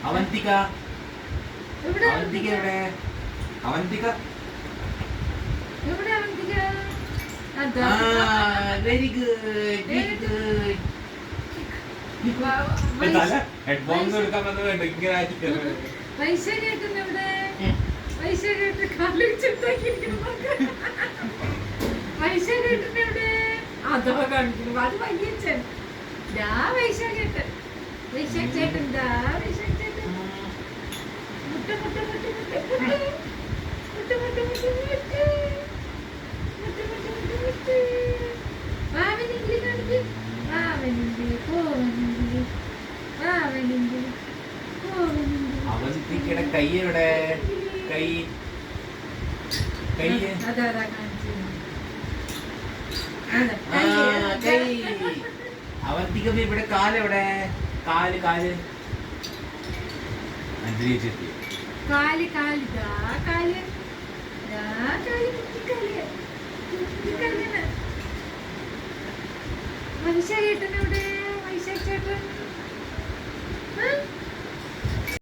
അവന്തിക അവന്തിക എവിടെ? Avantika very good very good. Headphones എടുക്കാൻ വന്നത് ഇങ്ങനെ പൈസ കേട്ടുന്നെവിടെ? പൈസ കേട്ട് കാലി പൈസ കേട്ടുന്നെവിടെ? അതോ കാണിക്കുന്നു അത് വയ്യച്ചൻ. പൈസ കേട്ട് പൈസ ചേട്ടൻ പൈസ ചേട്ടൻ മുട്ട മുട്ട മുട്ട മുട്ട മുട്ട മുട്ട മുട്ട മുട്ട മുട്ട. വാവനെങ്കിൽ കാണിക്ക്. വാവനെങ്കിൽ പോവനെങ്കിൽ വാവനെങ്കിൽ പോവനെങ്കിൽ. അവന്തിക്കയുടെ കൈ എവിടെ? കൈ കൈ അതാ കാണിച്ചു. കൈ. അവന്തിക ഇവിടെ കാലെവിടെ? കാല് കാല് അഞ്ജലി ചേച്ചി കാല് കാല് കാല് കാല് കുട്ടിക്കാല് കുട്ടിക്കാലിന്. മനുഷ്യ കേട്ടനെവിടെ?